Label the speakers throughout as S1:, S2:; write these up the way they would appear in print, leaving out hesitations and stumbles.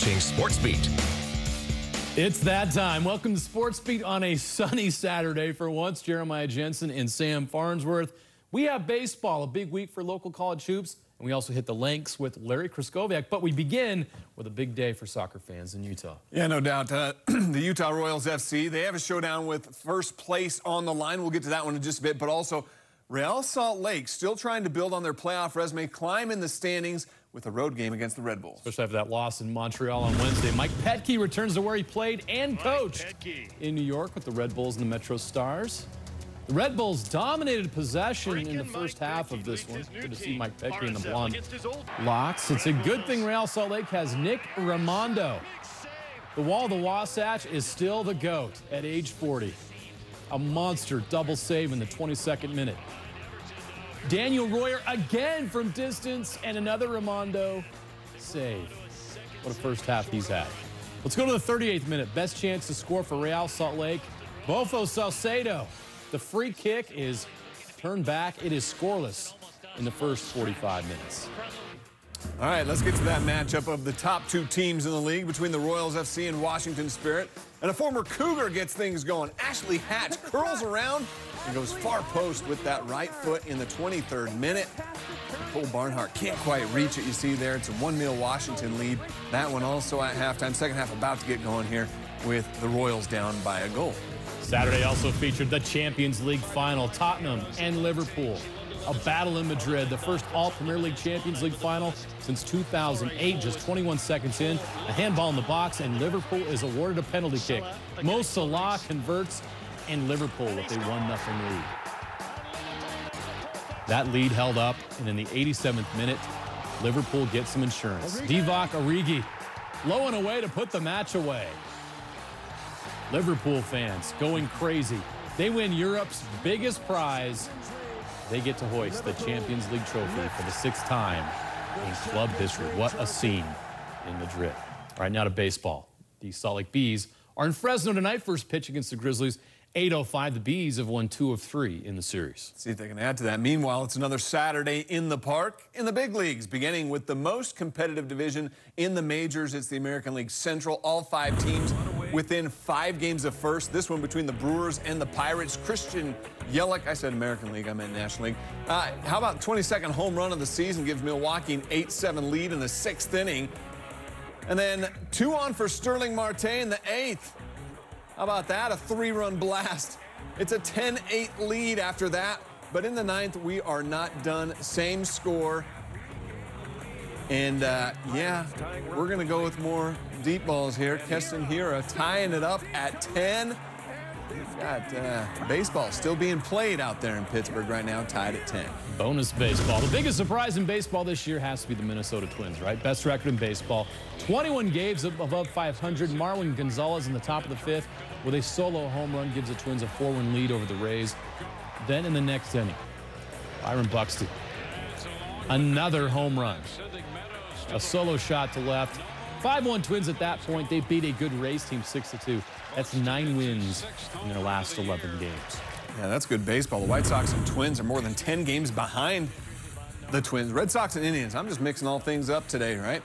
S1: watching SportsBeat.
S2: It's that time. Welcome to SportsBeat on a sunny Saturday for once. Jeremiah Jensen and Sam Farnsworth. We have baseball, a big week for local college hoops, and we also hit the links with Larry Kraskowiak. But we begin with a big day for soccer fans in Utah.
S3: Yeah, no doubt. The Utah Royals FC, they have a showdown with first place on the line. We'll get to that one in just a bit. But also, Real Salt Lake still trying to build on their playoff resume, climb in the standings with a road game against the Red Bulls.
S2: Especially after that loss in Montreal on Wednesday. Mike Petke returns to where he played and coached in New York with the Red Bulls and the Metro Stars. The Red Bulls dominated possession in the first half of this one. Good to see Mike Petke in the blonde locks. It's a good thing Real Salt Lake has Nick Raimondo. The Wall of the Wasatch is still the GOAT at age 40. A monster double save in the 22nd minute. Daniel Royer again from distance, and another Raimondo save. What a first half he's had. Let's go to the 38th minute. Best chance to score for Real Salt Lake. Bofo Salcedo. The free kick is turned back. It is scoreless in the first 45 minutes.
S3: All right, let's get to that matchup of the top two teams in the league between the Royals FC and Washington Spirit. And a former Cougar gets things going. Ashley Hatch curls around and goes far post with that right foot in the 23rd minute. Cole Barnhart can't quite reach it. You see there, it's a 1-0 Washington lead. That one also at halftime. Second half about to get going here with the Royals down by a goal.
S2: Saturday also featured the Champions League final, Tottenham and Liverpool. A battle in Madrid, the first all-Premier League Champions League final since 2008, just 21 seconds in. A handball in the box, and Liverpool is awarded a penalty kick. Mo Salah converts, and Liverpool with a 1-0 lead. That lead held up, and in the 87th minute, Liverpool gets some insurance. Divock Origi, low and away to put the match away. Liverpool fans going crazy. They win Europe's biggest prize. They get to hoist the Champions League trophy for the 6th time in club history. What a scene in Madrid. All right, now to baseball. The Salt Lake Bees are in Fresno tonight. First pitch against the Grizzlies. 8:05. The Bees have won 2 of 3 in the series.
S3: See if they can add to that. Meanwhile, it's another Saturday in the park in the big leagues, beginning with the most competitive division in the majors. It's the American League Central. All 5 teams within 5 games of first. This one between the Brewers and the Pirates. Christian Yelich, I said American League, I meant National League. How about 22nd home run of the season? Gives Milwaukee an 8-7 lead in the 6th inning. And then 2 on for Sterling Marte in the 8th. How about that? A 3-run blast. It's a 10-8 lead after that. But in the 9th, we are not done. Same score. And, yeah, we're going to go with more deep balls here. Keston Hiura tying it up at 10. We've got baseball still being played out there in Pittsburgh right now, tied at 10.
S2: Bonus baseball. The biggest surprise in baseball this year has to be the Minnesota Twins, right? Best record in baseball. 21 games above 500. Marwin Gonzalez in the top of the 5th with a solo home run gives the Twins a 4-1 lead over the Rays. Then in the next inning, Byron Buxton. Another home run. A solo shot to left. 5-1 Twins at that point. They beat a good Rays team 6-2. That's 9 wins in their last 11 games.
S3: Yeah, that's good baseball. The White Sox and Twins are more than 10 games behind the Twins. Red Sox and Indians. I'm just mixing all things up today, right?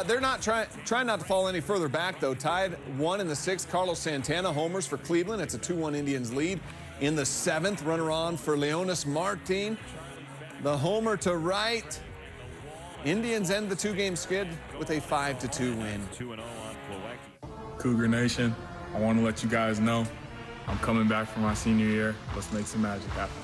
S3: They're not trying not to fall any further back, though. Tied 1 in the 6th. Carlos Santana homers for Cleveland. It's a 2-1 Indians lead. In the 7th, runner on for Leonis Martin. The homer to right. Indians end the 2-game skid with a 5-2 win.
S4: Cougar Nation, I want to let you guys know I'm coming back for my senior year. Let's make some magic happen.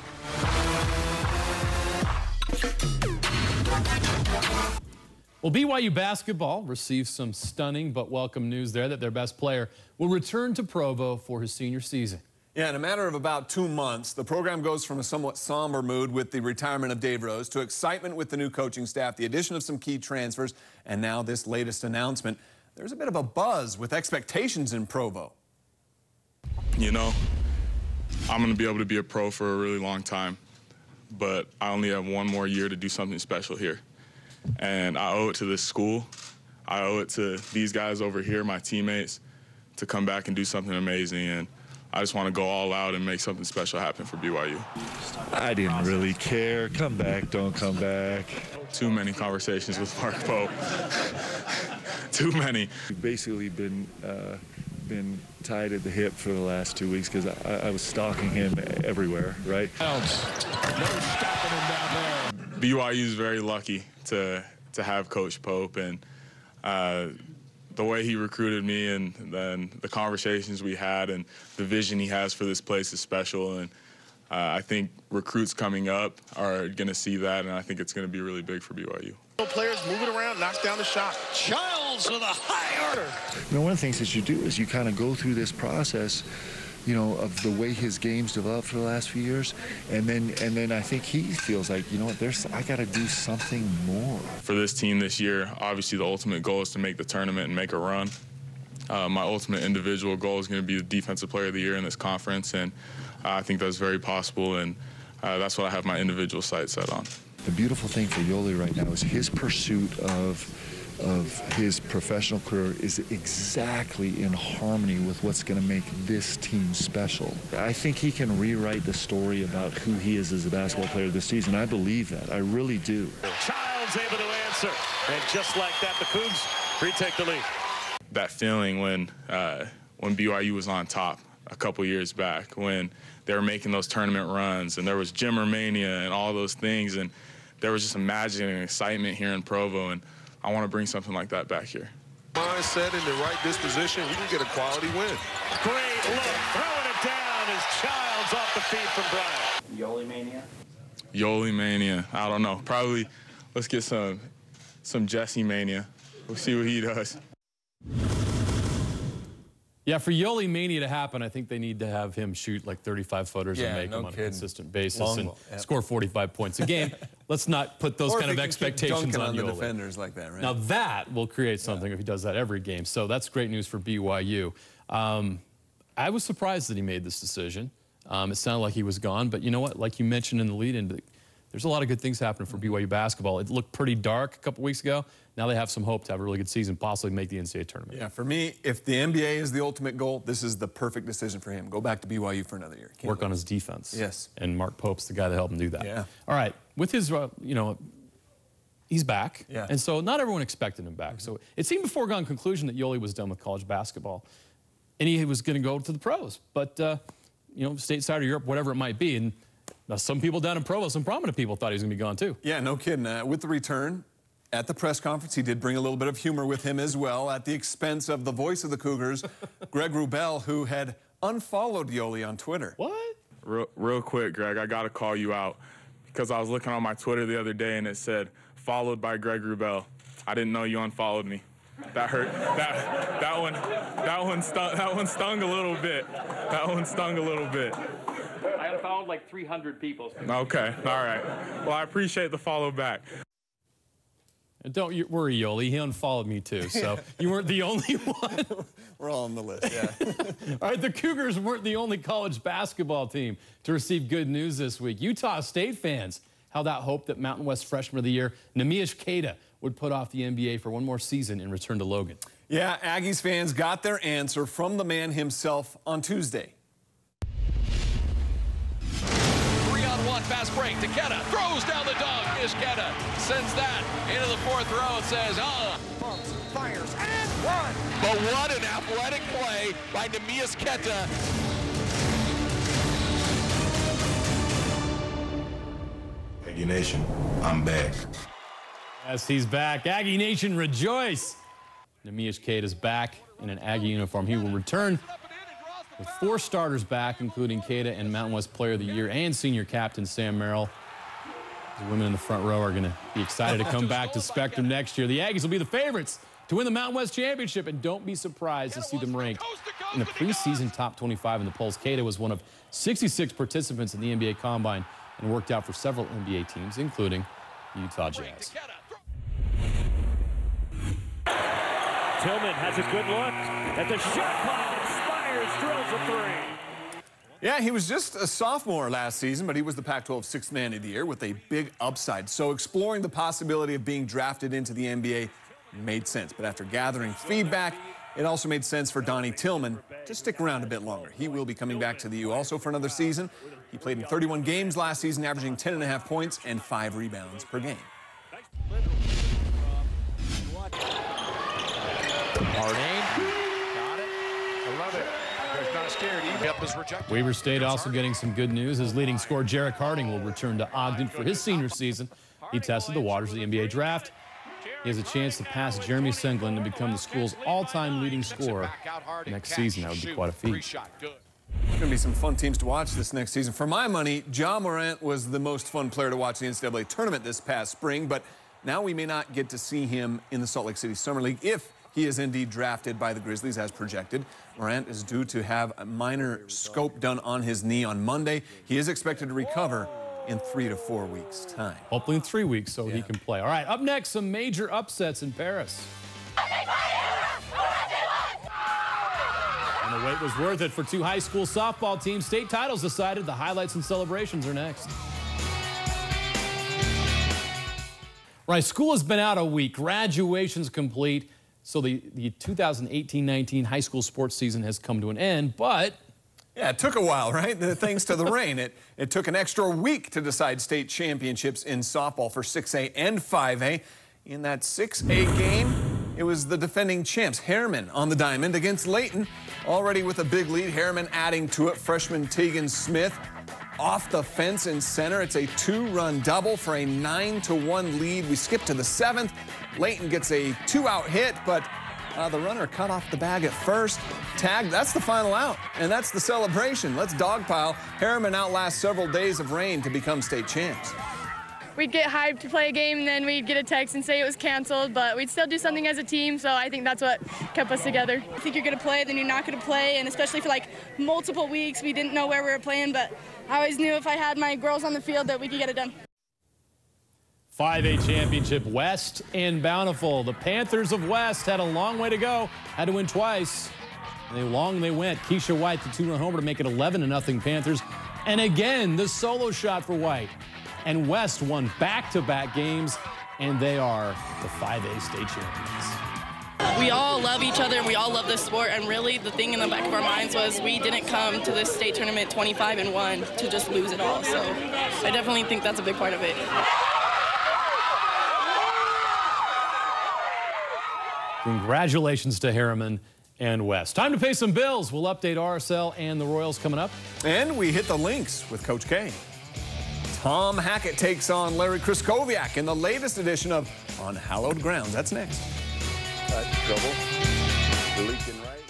S2: Well, BYU basketball received some stunning but welcome news there that their best player will return to Provo for his senior season.
S3: Yeah, in a matter of about 2 months, the program goes from a somewhat somber mood with the retirement of Dave Rose to excitement with the new coaching staff, the addition of some key transfers, and now this latest announcement. There's a bit of a buzz with expectations in Provo.
S4: You know, I'm going to be able to be a pro for a really long time, but I only have 1 more year to do something special here. And I owe it to this school. I owe it to these guys over here, my teammates, to come back and do something amazing. And I just want to go all out and make something special happen for BYU.
S5: I didn't really care. Come back, don't come back.
S4: Too many conversations with Mark Pope. Too many.
S5: We've basically been tied at the hip for the last 2 weeks because I was stalking him everywhere, right?
S1: No stopping him down there.
S4: BYU is very lucky to have Coach Pope, and the way he recruited me and then the conversations we had and the vision he has for this place is special. And I think recruits coming up are going to see that, and I think it's going to be really big for BYU.
S1: Players moving around, knocks down the shot. Childs with a high order.
S5: You know, one of the things that you do is you kind of go through this process, you know, of the way his game's developed for the last few years, and then I think he feels like, you know what, I got to do something more.
S4: For this team this year, obviously the ultimate goal is to make the tournament and make a run. My ultimate individual goal is going to be the Defensive Player of the Year in this conference, and I think that's very possible, and that's what I have my individual sights set on.
S5: The beautiful thing for Yoli right now is his pursuit of his professional career is exactly in harmony with what's going to make this team special. I think he can rewrite the story about who he is as a basketball player this season. I believe that. I really do.
S6: Childs able to answer. And just like that, the Cougs retake the lead.
S4: That feeling when BYU was on top a couple years back, when they were making those tournament runs and there was Jimmermania and all those things, and there was just a magic and excitement here in Provo, and I want to bring something like that back here.
S1: Mindset in the right disposition, we can get a quality win.
S6: Great look, throwing it down as Childs off the feed from Bryant.
S7: Yoli Mania?
S4: Yoli Mania, I don't know. Probably, let's get some Jesse Mania. We'll see what he does.
S2: Yeah, for Yoli Mania to happen, I think they need to have him shoot like 35-footers and make them on a consistent basis and score 45 points a game. Let's not put those kind of expectations on
S3: the
S2: Yoli.
S3: defenders like that, right?
S2: Now that will create something if he does that every game. So that's great news for BYU. I was surprised that he made this decision. It sounded like he was gone, but you know what? Like you mentioned in the lead-in, there's a lot of good things happening for BYU basketball. It looked pretty dark a couple weeks ago. Now they have some hope to have a really good season, possibly make the NCAA tournament.
S3: Yeah, for me, if the NBA is the ultimate goal, this is the perfect decision for him. Go back to BYU for another year.
S2: Work on his defense.
S3: Yes.
S2: And Mark Pope's the guy that helped him do that.
S3: Yeah.
S2: All right. With his, you know, he's back.
S3: Yeah.
S2: And so not everyone expected him back. So it seemed a foregone conclusion that Yoli was done with college basketball. And he was going to go to the pros. But, you know, stateside or Europe, whatever it might be. And now some people down in Provo, some prominent people thought he was going to be gone too.
S3: Yeah, no kidding. With the return, at the press conference, he did bring a little bit of humor with him as well, at the expense of the voice of the Cougars, Greg Wrubell, who had unfollowed Yoli on Twitter.
S2: What?
S4: Real quick, Greg, I got to call you out because I was looking on my Twitter the other day and it said, followed by Greg Wrubell. I didn't know you unfollowed me. That hurt. That one stung a little bit. That one stung a little bit.
S7: I unfollowed like 300 people.
S4: Okay, all right. Well, I appreciate the follow back.
S2: And don't worry, Yoli. He unfollowed me too, so you weren't the only one.
S3: We're all on the list, yeah.
S2: All right, the Cougars weren't the only college basketball team to receive good news this week. Utah State fans held out hope that Mountain West Freshman of the Year, Neemias Queta, would put off the NBA for one more season and return to Logan.
S3: Yeah, Aggies fans got their answer from the man himself on Tuesday.
S8: 3-on-1 fast break to Queta, throws down the dunk. Queta sends that into the fourth row and says,
S9: Pumps, fires, and one.
S8: But what an athletic play by Neemias Queta.
S10: Aggie Nation, I'm back.
S2: Yes, he's back. Aggie Nation, rejoice. Neemias Queta is back in an Aggie uniform. He will return with 4 starters back, including Queta and Mountain West Player of the Year and senior captain Sam Merrill. The women in the front row are going to be excited to come back to Spectrum next year. The Aggies will be the favorites to win the Mountain West Championship, and don't be surprised to see them ranked in the preseason top 25 in the polls. Queta was one of 66 participants in the NBA Combine and worked out for several NBA teams, including the Utah Jazz.
S6: Tillman has a good look at the shot clock. Spires drills a 3.
S3: Yeah, he was just a sophomore last season, but he was the Pac-12 Sixth Man of the Year with a big upside. So exploring the possibility of being drafted into the NBA made sense. But after gathering feedback, it also made sense for Donnie Tillman to stick around a bit longer. He will be coming back to the U also for another season. He played in 31 games last season, averaging 10.5 points and 5 rebounds per game.
S1: Got it. I love it. He's not scared. Even up is rejected.
S2: Weber State also getting some good news. His leading scorer, Jarek Harding, will return to Ogden for his senior season. He tested the waters of the NBA draft. He has a chance to pass Jeremy Senglin to become the school's all-time leading scorer next season. That would be quite a feat.
S3: There's going to be some fun teams to watch this next season. For my money, Moran was the most fun player to watch in the NCAA tournament this past spring, but now we may not get to see him in the Salt Lake City Summer League if he is indeed drafted by the Grizzlies as projected. Morant is due to have a minor scope done on his knee on Monday. He is expected to recover in 3 to 4 weeks' time.
S2: Hopefully in 3 weeks so he can play. All right, up next, some major upsets in Paris. And the wait was worth it for two high school softball teams. State titles decided. The highlights and celebrations are next. Right, school has been out a week. Graduation's complete. So the 2018-19 high school sports season has come to an end, but...
S3: Yeah, it took a while, right? Thanks to the rain. It took an extra week to decide state championships in softball for 6A and 5A. In that 6A game, it was the defending champs, Harriman, on the diamond against Layton. Already with a big lead, Harriman adding to it. Freshman Tegan Smith off the fence in center. It's a 2-run double for a 9-1 lead. We skip to the 7th. Layton gets a 2-out hit, but the runner cut off the bag at first. Tagged, that's the final out, and that's the celebration. Let's dogpile. Harriman outlasts several days of rain to become state champs.
S11: We'd get hyped to play a game, and then we'd get a text and say it was canceled, but we'd still do something as a team, so I think that's what kept us together. I think you're going to play, then you're not going to play, and especially for like multiple weeks, we didn't know where we were playing, but I always knew if I had my girls on the field that we could get it done.
S2: 5A championship, West and Bountiful. The Panthers of West had a long way to go, had to win twice. They went. Keisha White, the 2-run homer to make it 11-0 Panthers. And again, the solo shot for White. And West won back-to-back games, and they are the 5A state champions.
S12: We all love each other, and we all love this sport, and really the thing in the back of our minds was we didn't come to this state tournament 25-1 to just lose it all. So I definitely think that's a big part of it.
S2: Congratulations to Harriman and West. Time to pay some bills. We'll update RSL and the Royals coming up.
S3: And we hit the links with Coach K. Tom Hackett takes on Larry Kraskowiak in the latest edition of On Hallowed Grounds. That's next.
S10: Trouble. Leaking right.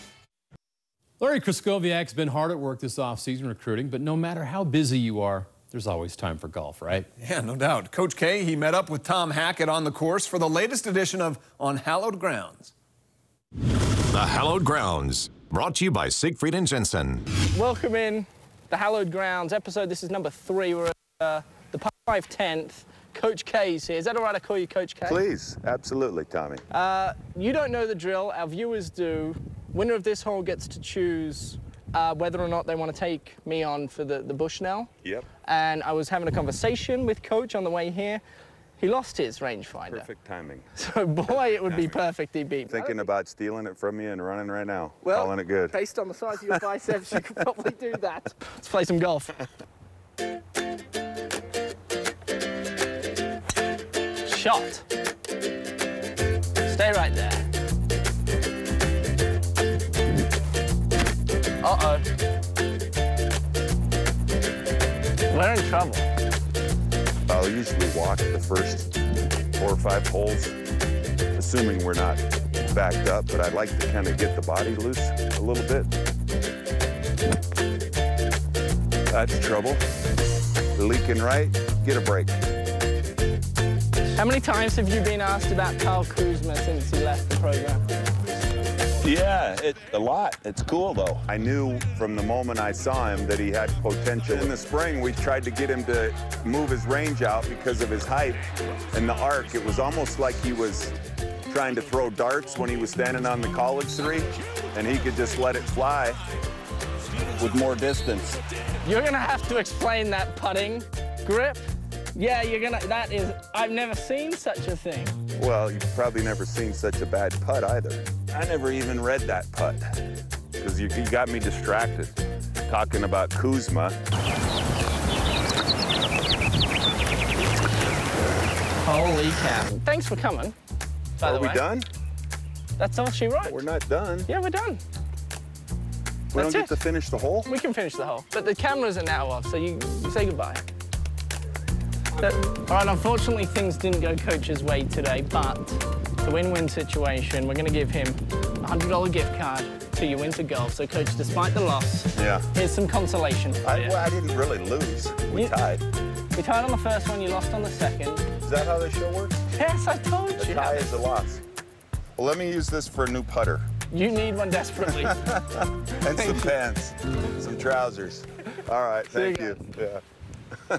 S2: Larry Kraskowiak's been hard at work this offseason recruiting, but no matter how busy you are, there's always time for golf, right?
S3: Yeah, no doubt. Coach K, he met up with Tom Hackett on the course for the latest edition of On Hallowed Grounds.
S13: The Hallowed Grounds, brought to you by Siegfried and Jensen.
S14: Welcome in the Hallowed Grounds episode. This is number 3. We're at the par 5 10th. Coach K's here. Is that all right I call you Coach K?
S10: Please, absolutely, Tommy.
S14: You don't know the drill. Our viewers do. Winner of this hole gets to choose whether or not they want to take me on for the Bushnell.
S10: Yep.
S14: And I was having a conversation with Coach on the way here. He lost his rangefinder.
S10: Perfect timing.
S14: So, boy, it would be perfect he beat me.
S10: Thinking about stealing it from you and running right now.
S14: Well,
S10: calling it good.
S14: Based on the size of your biceps, you could probably do that. Let's play some golf. Shot. Stay right there. Uh-oh. We're in trouble.
S10: I'll usually walk the first 4 or 5 holes, assuming we're not backed up, but I'd like to kind of get the body loose a little bit. That's trouble. Leaking right, get a break.
S14: How many times have you been asked about Kyle Kuzma since he left the program?
S10: Yeah, a lot. It's cool, though. I knew from the moment I saw him that he had potential. In the spring, we tried to get him to move his range out because of his height and the arc. It was almost like he was trying to throw darts when he was standing on the college 3, and he could just let it fly with more distance.
S14: You're going to have to explain that putting grip. Yeah, that is, I've never seen such a thing.
S10: Well, you've probably never seen such a bad putt either. I never even read that putt because you got me distracted talking about Kuzma.
S14: Holy cow. Thanks for coming, by the way.
S10: Are we done?
S14: That's all she wrote.
S10: We're not done.
S14: Yeah, we're done.
S10: We don't get to finish the hole?
S14: We can finish the hole. But the cameras are now off, so you say goodbye. All right, unfortunately, things didn't go Coach's way today, but it's a win-win situation. We're going to give him a $100 gift card to You Winter Golf. So, Coach, despite the loss, here's some consolation for you.
S10: Well, I didn't really lose. We tied.
S14: We tied on the first one, you lost on the second.
S10: Is that how this show works?
S14: Yes, I told you.
S10: The tie is a loss. Well, let me use this for a new putter.
S14: You need one desperately.
S10: And some pants, some trousers. All right, thank you. Yeah.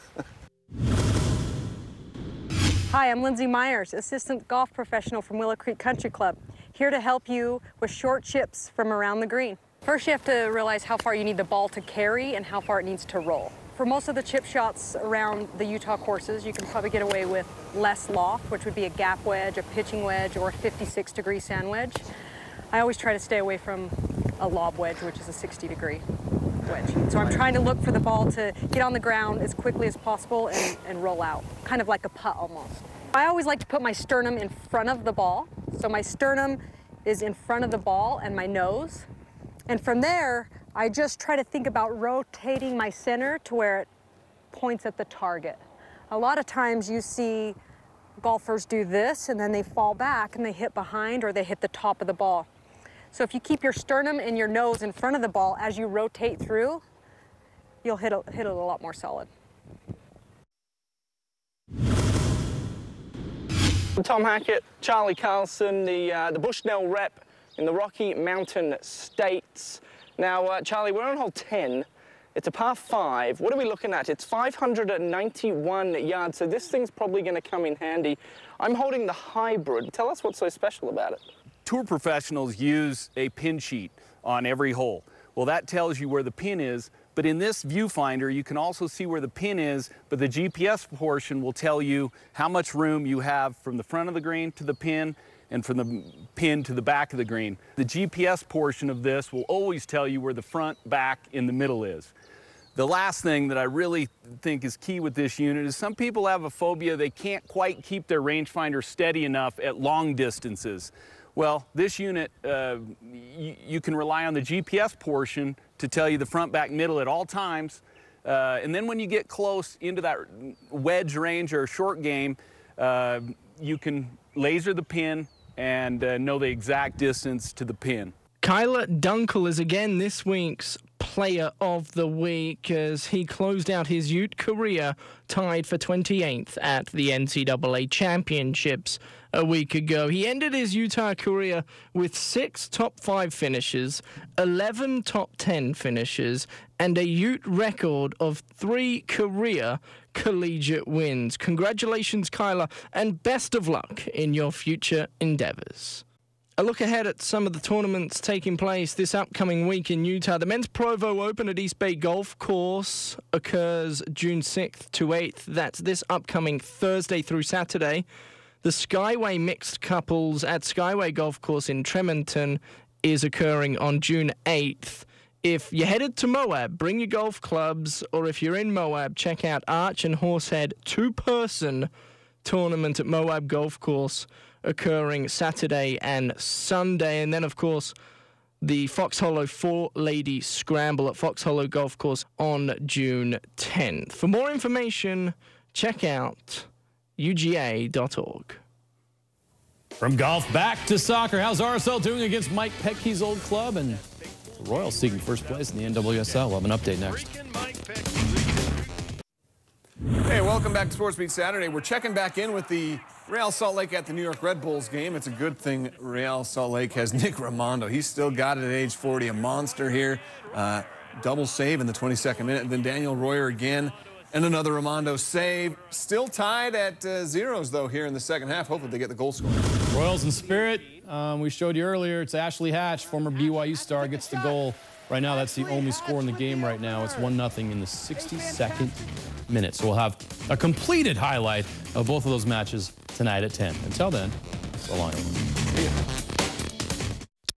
S15: Hi, I'm Lindsay Myers, assistant golf professional from Willow Creek Country Club, here to help you with short chips from around the green. First, you have to realize how far you need the ball to carry and how far it needs to roll. For most of the chip shots around the Utah courses, you can probably get away with less loft, which would be a gap wedge, a pitching wedge, or a 56-degree sand wedge. I always try to stay away from a lob wedge, which is a 60-degree wedge. So I'm trying to look for the ball to get on the ground as quickly as possible and roll out, kind of like a putt almost. I always like to put my sternum in front of the ball. So my sternum is in front of the ball and my nose. And from there, I just try to think about rotating my center to where it points at the target. A lot of times you see golfers do this and then they fall back and they hit behind or they hit the top of the ball. So if you keep your sternum and your nose in front of the ball as you rotate through, you'll hit it a lot more solid.
S14: Tom Hackett, Charlie Carlson, the Bushnell rep in the Rocky Mountain States. Now, Charlie, we're on hole 10. It's a par 5. What are we looking at? It's 591 yards, so this thing's probably going to come in handy. I'm holding the hybrid. Tell us what's so special about it.
S16: Tour professionals use a pin sheet on every hole. Well, that tells you where the pin is, but in this viewfinder, you can also see where the pin is, but the GPS portion will tell you how much room you have from the front of the green to the pin and from the pin to the back of the green. The GPS portion of this will always tell you where the front, back, and the middle is. The last thing that I really think is key with this unit is some people have a phobia they can't quite keep their rangefinder steady enough at long distances. Well, this unit, you can rely on the GPS portion to tell you the front, back, middle at all times. And then when you get close into that wedge range or short game, you can laser the pin and know the exact distance to the pin.
S14: Kyla Dunkel is again this week's Player of the Week as he closed out his Ute career tied for 28th at the NCAA Championships a week ago. He ended his Utah career with 6 top 5 finishes, 11 top 10 finishes, and a Ute record of 3 career collegiate wins. Congratulations, Kyla, and best of luck in your future endeavors. A look ahead at some of the tournaments taking place this upcoming week in Utah. The Men's Provo Open at East Bay Golf Course occurs June 6th to 8th. That's this upcoming Thursday through Saturday. The Skyway Mixed Couples at Skyway Golf Course in Tremonton is occurring on June 8th. If you're headed to Moab, bring your golf clubs, or if you're in Moab, check out Arch and Horsehead 2-person tournament at Moab Golf Course occurring Saturday and Sunday. And then, of course, the Fox Hollow 4-Lady Scramble at Fox Hollow Golf Course on June 10th. For more information, check out uga.org.
S2: From golf back to soccer, how's RSL doing against Mike Petke's old club? And the Royals seeking first place in the NWSL. We'll have an update next.
S3: Hey, welcome back to SportsBeat Saturday. We're checking back in with the Real Salt Lake at the New York Red Bulls game. It's a good thing Real Salt Lake has Nick Raimondo. He's still got it at age 40, a monster here. Double save in the 22nd minute. And then Daniel Royer again. And another Raimondo save. Still tied at zeros, though, here in the second half. Hopefully they get the goal scorer.
S2: Royals in spirit. We showed you earlier. It's Ashley Hatch, former BYU star, gets the goal. Right now, that's the only score in the game right now. It's 1-0 in the 62nd minute. So we'll have a completed highlight of both of those matches tonight at 10. Until then, so long.